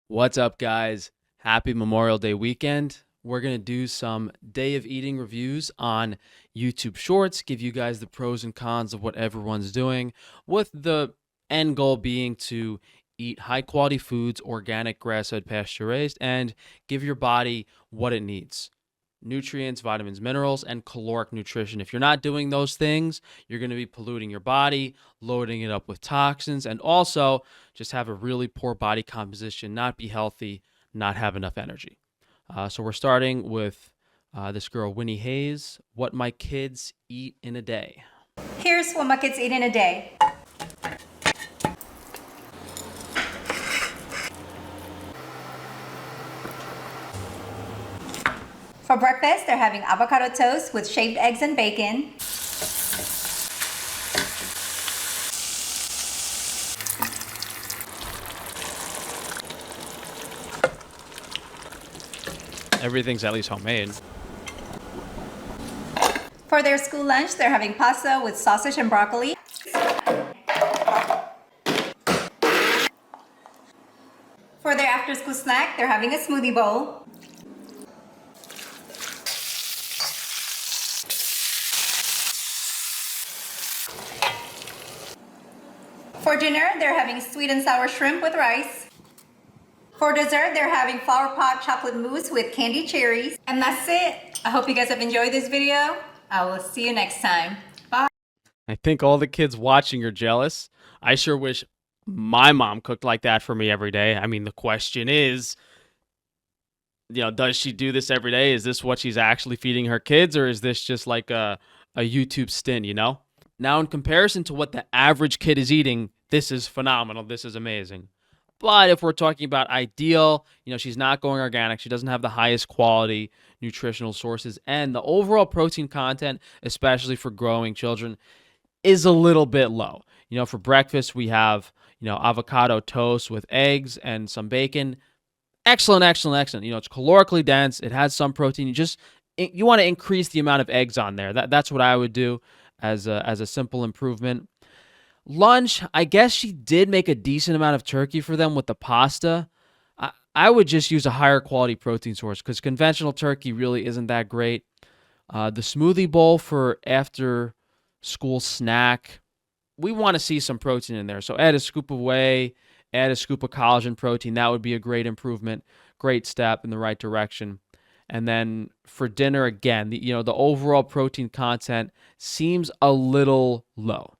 What's up, guys? Happy Memorial Day weekend. We're going to do some day of eating reviews on YouTube Shorts, give you guys the pros and cons of what everyone's doing, with the end goal being to eat high quality foods, organic, grass fed, pasture raised, and give your body what it needs: nutrients, vitamins, minerals, and caloric nutrition. If you're not doing those things, you're going to be polluting your body, loading it up with toxins, and also just have a really poor body composition, not be healthy, not have enough energy. So we're starting with this girl, Winnie Hayes, What My Kids Eat in a Day. Here's what my kids eat in a day. For breakfast, they're having avocado toast with shaved eggs and bacon. Everything's at least homemade. For their school lunch, they're having pasta with sausage and broccoli. For their after-school snack, they're having a smoothie bowl. For dinner, they're having sweet and sour shrimp with rice. For dessert, they're having flower pot chocolate mousse with candied cherries. And that's it. I hope you guys have enjoyed this video. I will see you next time. Bye. I think all the kids watching are jealous. I sure wish my mom cooked like that for me every day. I mean, the question is, does she do this every day? Is this what she's actually feeding her kids, or is this just like a YouTube stint? Now, in comparison to what the average kid is eating, this is phenomenal. This is amazing. But if we're talking about ideal, she's not going organic. She doesn't have the highest quality nutritional sources. And the overall protein content, especially for growing children, is a little bit low. For breakfast, we have, avocado toast with eggs and some bacon. Excellent, excellent, excellent. It's calorically dense. It has some protein. You want to increase the amount of eggs on there. That's what I would do as a simple improvement. Lunch, I guess she did make a decent amount of turkey for them with the pasta. I would just use a higher quality protein source because conventional turkey really isn't that great. The smoothie bowl for after school snack, we want to see some protein in there. So add a scoop of whey, add a scoop of collagen protein. That would be a great improvement, great step in the right direction. And then for dinner, again, the overall protein content seems a little low.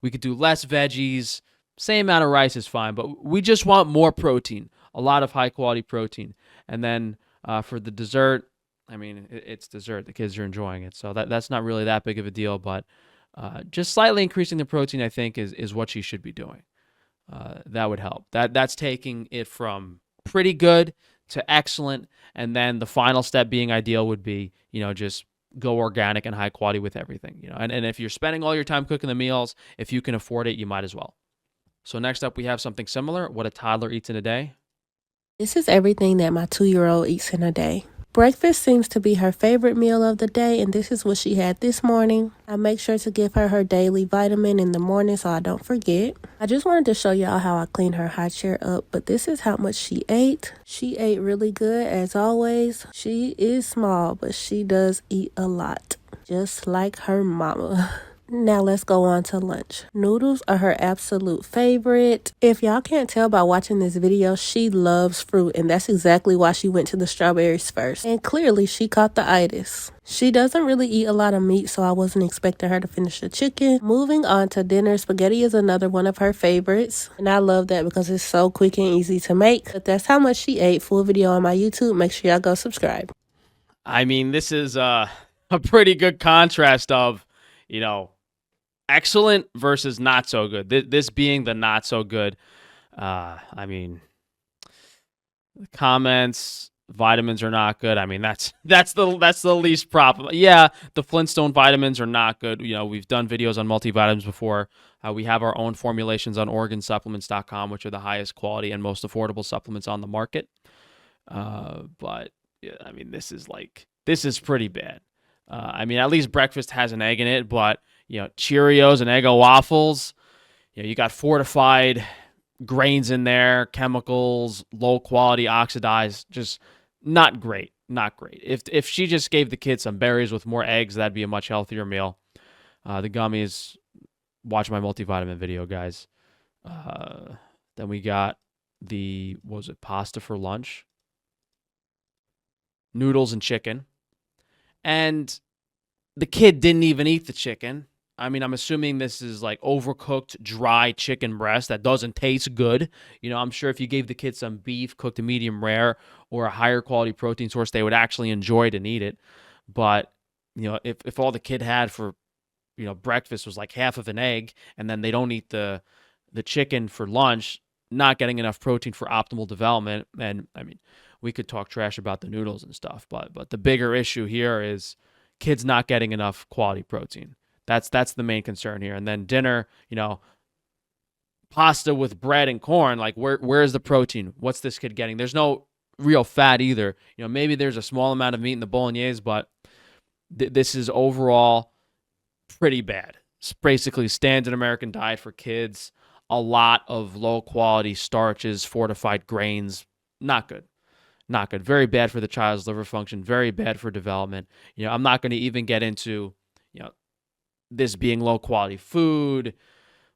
We could do less veggies, same amount of rice is fine, but we just want more protein, a lot of high quality protein. And then for the dessert, I mean, it's dessert. The kids are enjoying it. So that's not really that big of a deal, but just slightly increasing the protein, I think, is what she should be doing. That would help. That's taking it from pretty good to excellent. And then the final step being ideal would be, just go organic and high quality with everything, and if you're spending all your time cooking the meals, if you can afford it, you might as well. So next up, we have something similar, what a toddler eats in a day. This is everything that my 2-year-old eats in a day. Breakfast seems to be her favorite meal of the day, and this is what she had this morning. I make sure to give her daily vitamin in the morning so I don't forget. I just wanted to show y'all how I clean her high chair up, but this is how much she ate. She ate really good as always. She is small, but she does eat a lot, just like her mama. Now let's go on to lunch. Noodles are her absolute favorite. If y'all can't tell by watching this video, she loves fruit, and that's exactly why she went to the strawberries first. And clearly she caught the itis. She doesn't really eat a lot of meat, so I wasn't expecting her to finish the chicken. Moving on to dinner, spaghetti is another one of her favorites. And I love that because it's so quick and easy to make. But that's how much she ate. Full video on my YouTube. Make sure y'all go subscribe. I mean, this is a pretty good contrast of, excellent versus not so good. This being the not so good. I mean, the comments, vitamins are not good. I mean, that's the least problem. Yeah, the Flintstone vitamins are not good. We've done videos on multivitamins before. We have our own formulations on organsupplements.com, which are the highest quality and most affordable supplements on the market. But yeah, I mean, this is pretty bad. I mean, at least breakfast has an egg in it, but Cheerios and Eggo waffles, you got fortified grains in there, chemicals, low quality oxidized, just not great. Not great. If she just gave the kid some berries with more eggs, that'd be a much healthier meal. The gummies, watch my multivitamin video, guys. Then we got what was it, pasta for lunch, noodles and chicken. And the kid didn't even eat the chicken. I mean, I'm assuming this is like overcooked, dry chicken breast that doesn't taste good. I'm sure if you gave the kid some beef cooked to medium rare or a higher quality protein source, they would actually enjoy it and eat it. But, if all the kid had for, breakfast was like half of an egg, and then they don't eat the chicken for lunch, not getting enough protein for optimal development. And I mean, we could talk trash about the noodles and stuff, but the bigger issue here is kids not getting enough quality protein. That's the main concern here. And then dinner, pasta with bread and corn. Like where's the protein? What's this kid getting? There's no real fat either. Maybe there's a small amount of meat in the bolognese, but this is overall pretty bad. It's basically standard American diet for kids. A lot of low quality starches, fortified grains. Not good. Not good. Very bad for the child's liver function. Very bad for development. I'm not going to even get into, this being low quality food,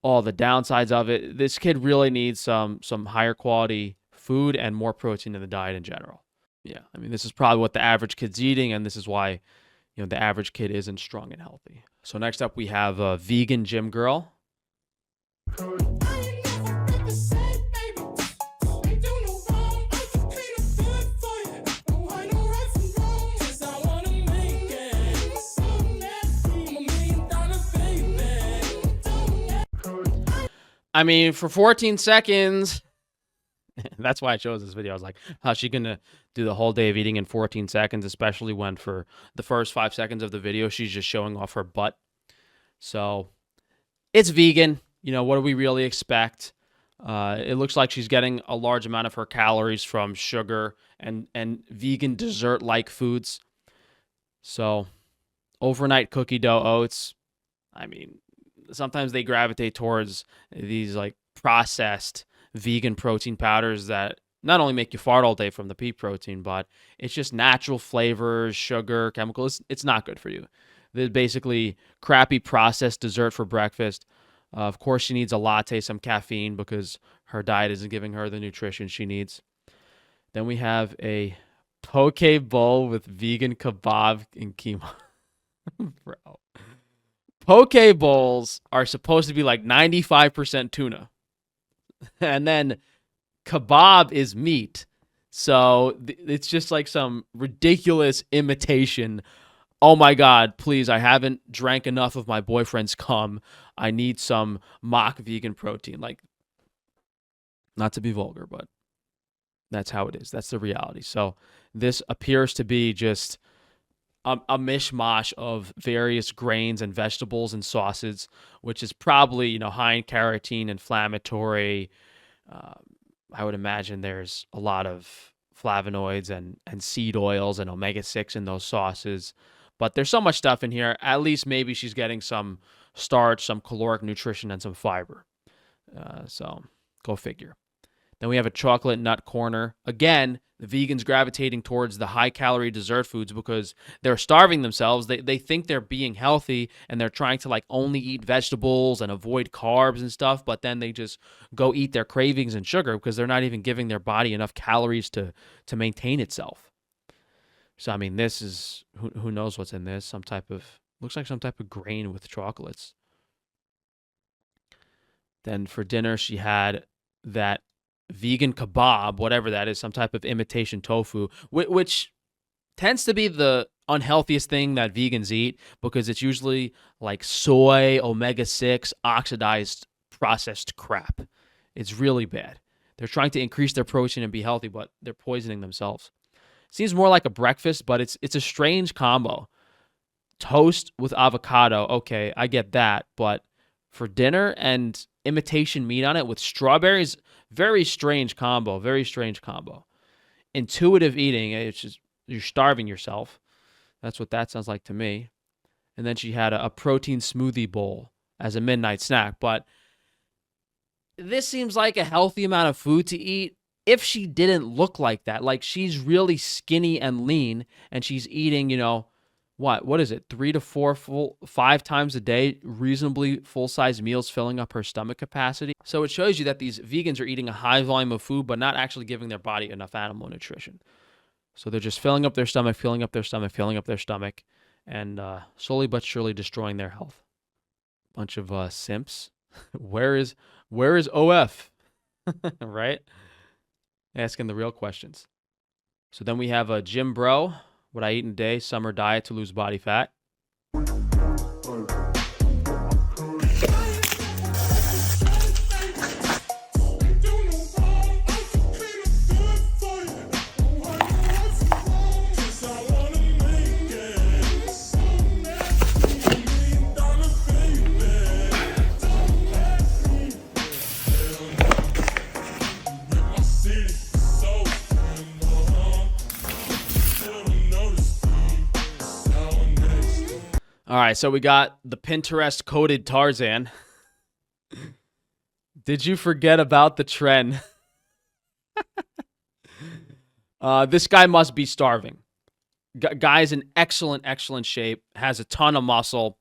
all the downsides of it. This kid really needs some higher quality food and more protein in the diet in general. Yeah, I mean, this is probably what the average kid's eating, and this is why, the average kid isn't strong and healthy. So next up, we have a vegan gym girl. I mean, for 14 seconds, that's why I chose this video. I was like, how's she going to do the whole day of eating in 14 seconds, especially when for the first 5 seconds of the video, she's just showing off her butt. So it's vegan. What do we really expect? It looks like she's getting a large amount of her calories from sugar and vegan dessert-like foods. So overnight cookie dough oats, I mean, sometimes they gravitate towards these like processed vegan protein powders that not only make you fart all day from the pea protein, but it's just natural flavors, sugar, chemicals. It's not good for you. They're basically crappy processed dessert for breakfast. Of course, she needs a latte, some caffeine, because her diet isn't giving her the nutrition she needs. Then we have a poke bowl with vegan kebab and quinoa. Bro. Poke bowls are supposed to be like 95% tuna. And then kebab is meat. So it's just like some ridiculous imitation. Oh my God, please, I haven't drank enough of my boyfriend's cum. I need some mock vegan protein. Like, not to be vulgar, but that's how it is. That's the reality. So this appears to be just a mishmash of various grains and vegetables and sauces, which is probably, high in carotene, inflammatory. I would imagine there's a lot of flavonoids and seed oils and omega-6 in those sauces. But there's so much stuff in here. At least maybe she's getting some starch, some caloric nutrition, and some fiber. So go figure. Then we have a chocolate nut corner. Again, the vegans gravitating towards the high-calorie dessert foods because they're starving themselves. They think they're being healthy, and they're trying to only eat vegetables and avoid carbs and stuff, but then they just go eat their cravings and sugar because they're not even giving their body enough calories to maintain itself. So, I mean, this is, who knows what's in this? Looks like some type of grain with chocolates. Then for dinner, she had that vegan kebab, whatever that is, some type of imitation tofu, which tends to be the unhealthiest thing that vegans eat because it's usually like soy, omega-6, oxidized, processed crap. It's really bad. They're trying to increase their protein and be healthy, but they're poisoning themselves. Seems more like a breakfast, but it's a strange combo. Toast with avocado, okay, I get that, but for dinner and imitation meat on it with strawberries, very strange combo, very strange combo. Intuitive eating, it's just, you're starving yourself. That's what that sounds like to me. And then she had a protein smoothie bowl as a midnight snack, but this seems like a healthy amount of food to eat if she didn't look like that. Like, she's really skinny and lean, and she's eating, what is it, 3 to 4 5 times a day, reasonably full-size meals, filling up her stomach capacity. So it shows you that these vegans are eating a high volume of food, but not actually giving their body enough animal nutrition. So they're just filling up their stomach, filling up their stomach, filling up their stomach, and slowly but surely destroying their health. Bunch of simps. Where is OF? Right? Asking the real questions. So then we have a Jim Bro. What I eat in a day, summer diet to lose body fat. All right, so we got the Pinterest coded Tarzan. Did you forget about the trend? This guy must be starving. Guy's in excellent shape, has a ton of muscle.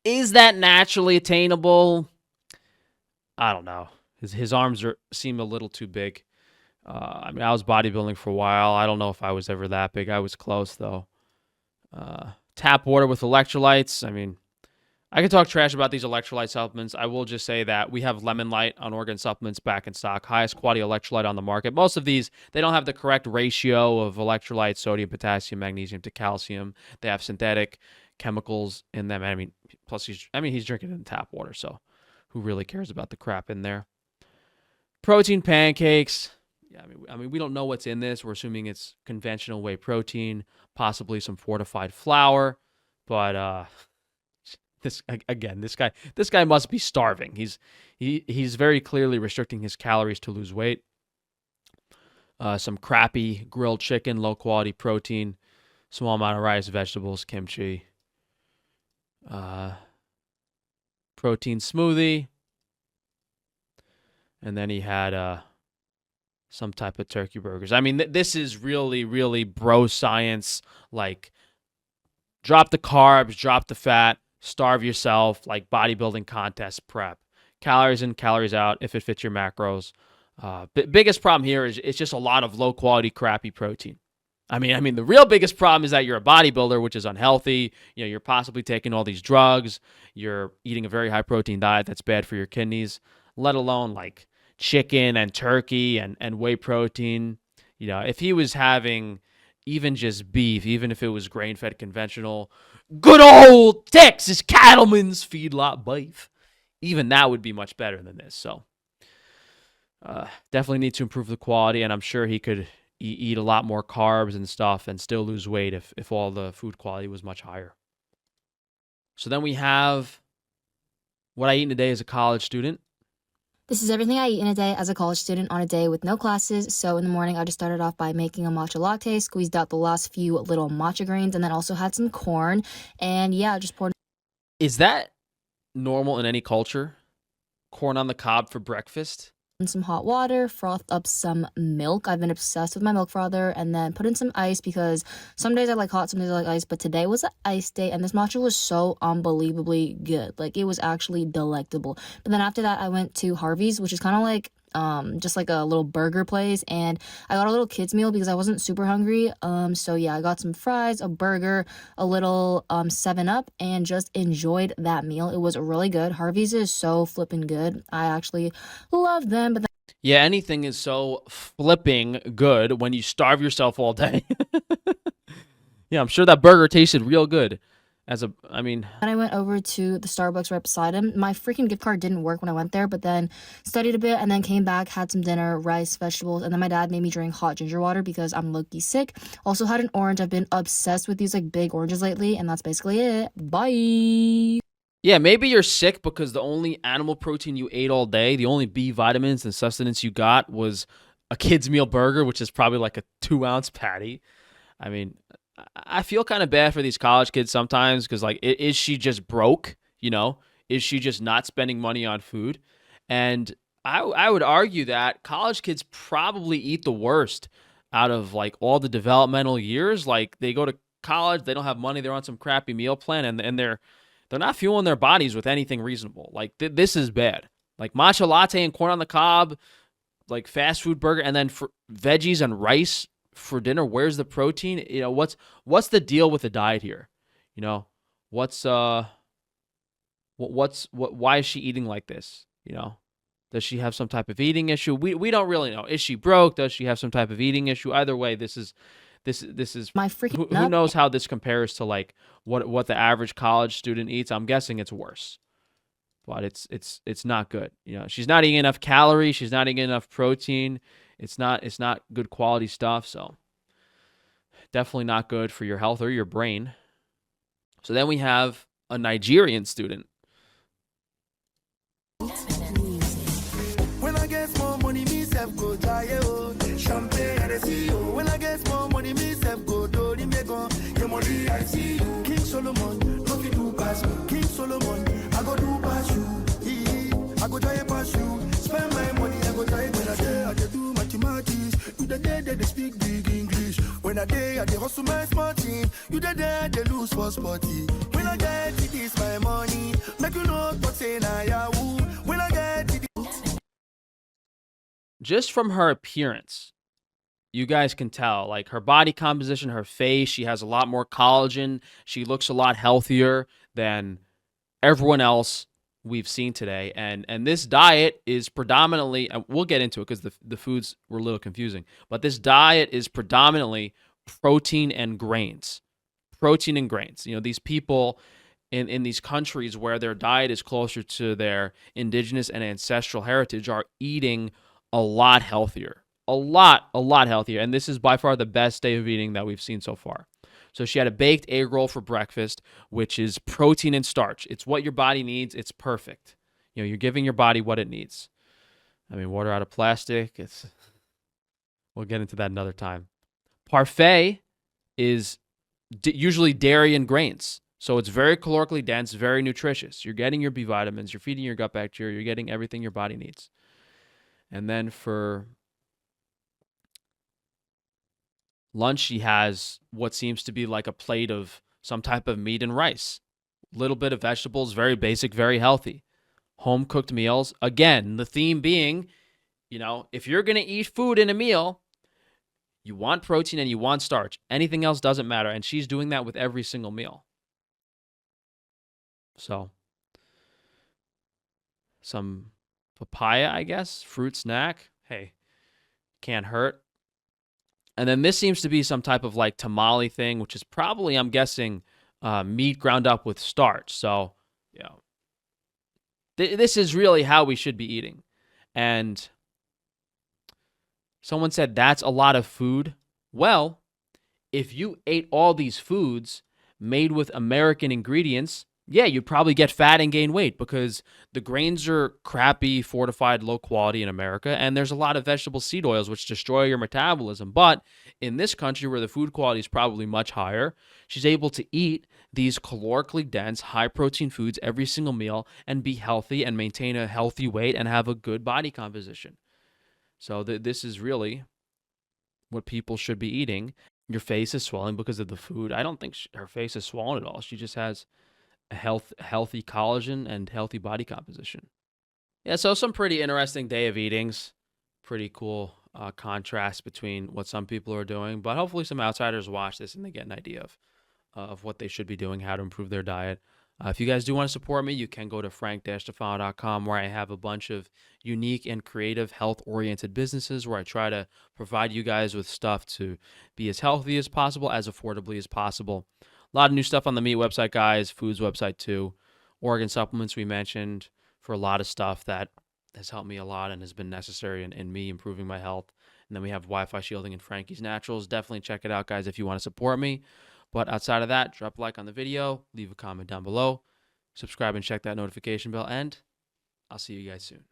Is that naturally attainable? I don't know. His arms seem a little too big. I mean, I was bodybuilding for a while. I don't know if I was ever that big. I was close, though. Tap water with electrolytes. I mean, I could talk trash about these electrolyte supplements. I will just say that we have Lemon Light on Organ Supplements back in stock. Highest quality electrolyte on the market. Most of these, they don't have the correct ratio of electrolytes, sodium, potassium, magnesium to calcium. They have synthetic chemicals in them. I mean, plus he's drinking it in tap water, so who really cares about the crap in there? Protein pancakes. Yeah, I mean, we don't know what's in this. We're assuming it's conventional whey protein, possibly some fortified flour, but this guy must be starving. He's very clearly restricting his calories to lose weight. Some crappy grilled chicken, low quality protein, small amount of rice, vegetables, kimchi, protein smoothie, and then he had some type of turkey burgers. I mean, this is really bro science. Like, drop the carbs, drop the fat, starve yourself, like bodybuilding contest prep. Calories in, calories out, if it fits your macros. Biggest problem here is it's just a lot of low quality, crappy protein. I mean, the real biggest problem is that you're a bodybuilder, which is unhealthy. You're possibly taking all these drugs. You're eating a very high protein diet that's bad for your kidneys, let alone like chicken and turkey and whey protein. If he was having even just beef, even if it was grain-fed conventional, good old Texas cattleman's feedlot beef, even that would be much better than this. So definitely need to improve the quality, and I'm sure he could eat a lot more carbs and stuff and still lose weight if all the food quality was much higher. So then we have what I eat in a day as a college student. This is everything I eat in a day as a college student on a day with no classes. So in the morning, I just started off by making a matcha latte, squeezed out the last few little matcha grains, and then also had some corn. And yeah, just poured. Is that normal in any culture? Corn on the cob for breakfast? In some hot water, frothed up some milk. I've been obsessed with my milk frother, and then put in some ice because some days I like hot, some days I like ice, but today was an ice day, and this matcha was so unbelievably good. Like, it was actually delectable. But then after that, I went to Harvey's, which is kind of like just like a little burger place, and I got a little kids meal because I wasn't super hungry. So yeah, I got some fries, a burger, a little 7-Up, and just enjoyed that meal. It was really good. Harvey's is so flipping good. I actually love them. But yeah, anything is so flipping good when you starve yourself all day. Yeah, I'm sure that burger tasted real good. Then I went over to the Starbucks right beside him. My freaking gift card didn't work when I went there, but then studied a bit and then came back, had some dinner, rice, vegetables, and then my dad made me drink hot ginger water because I'm low-key sick. Also had an orange. I've been obsessed with these like big oranges lately, and that's basically it. Bye! Yeah, maybe you're sick because the only animal protein you ate all day, the only B vitamins and sustenance you got was a kid's meal burger, which is probably like a 2-ounce patty. I mean, I feel kind of bad for these college kids sometimes because, like, is she just broke? Is she just not spending money on food? And I would argue that college kids probably eat the worst out of like all the developmental years. Like they go to college, they don't have money, they're on some crappy meal plan, and they're not fueling their bodies with anything reasonable. Like this is bad. Like matcha latte and corn on the cob, like fast food burger, and then for veggies and rice for dinner. Where's the protein? You know, what's the deal with the diet here? You know, why is she eating like this? You know, does she have some type of eating issue? We don't really know. Is she broke? Does she have some type of eating issue? Either way, this is My freaking who knows how this compares to like what the average college student eats. I'm guessing it's worse. But it's not good. You know, she's not eating enough calories, she's not eating enough protein. It's not good quality stuff, so definitely not good for your health or your brain. So then we have a Nigerian student. When I get more money, me self go try champagne and see you. When I get more money, me self go do the mego. Your money I see you. King Solomon, no fit do pass me. King Solomon, I go do pass you. I go try pass you. Spend my money, I go try when I do mathematics. You the day they speak big English. When I dey hustle my smart team. You the day they lose for sporty. When I get it, it's my money. Make you know what say na yahoo. When I get it. Just from her appearance, you guys can tell, like her body composition, her face, she has a lot more collagen. She looks a lot healthier than everyone else we've seen today. And this diet is predominantly, and we'll get into it because the foods were a little confusing, but this diet is predominantly protein and grains. Protein and grains. You know, these people in these countries where their diet is closer to their indigenous and ancestral heritage are eating a lot healthier. A lot healthier. And this is by far the best day of eating that we've seen so far. So she had a baked egg roll for breakfast, which is protein and starch. It's what your body needs. It's perfect. You know, you're giving your body what it needs. I mean, water out of plastic. We'll get into that another time. Parfait is usually dairy and grains. So it's very calorically dense, very nutritious. You're getting your B vitamins. You're feeding your gut bacteria. You're getting everything your body needs. And then for lunch, she has what seems to be like a plate of some type of meat and rice. Little bit of vegetables, very basic, very healthy. Home cooked meals. Again, the theme being, you know, if you're going to eat food in a meal, you want protein and you want starch. Anything else doesn't matter. And she's doing that with every single meal. So, some papaya, I guess, fruit snack. Hey, can't hurt. And then this seems to be some type of like tamale thing, which is probably, I'm guessing, meat ground up with starch. So, you know, this is really how we should be eating. And someone said that's a lot of food. Well, if you ate all these foods made with American ingredients, yeah, you'd probably get fat and gain weight because the grains are crappy, fortified, low quality in America, and there's a lot of vegetable seed oils which destroy your metabolism. But in this country where the food quality is probably much higher, she's able to eat these calorically dense, high-protein foods every single meal and be healthy and maintain a healthy weight and have a good body composition. So this is really what people should be eating. Your face is swelling because of the food. I don't think her face is swollen at all. She just has a healthy collagen and healthy body composition. Yeah, so some pretty interesting day of eatings. Pretty cool contrast between what some people are doing, but hopefully some outsiders watch this and they get an idea of what they should be doing, how to improve their diet. If you guys do want to support me, you can go to frank-stefano.com where I have a bunch of unique and creative health-oriented businesses where I try to provide you guys with stuff to be as healthy as possible, as affordably as possible. A lot of new stuff on the meat website, guys, foods website too. Organ supplements we mentioned for a lot of stuff that has helped me a lot and has been necessary in me improving my health. And then we have Wi-Fi shielding and Frankie's Naturals. Definitely check it out, guys, if you want to support me. But outside of that, drop a like on the video, leave a comment down below, subscribe and check that notification bell, and I'll see you guys soon.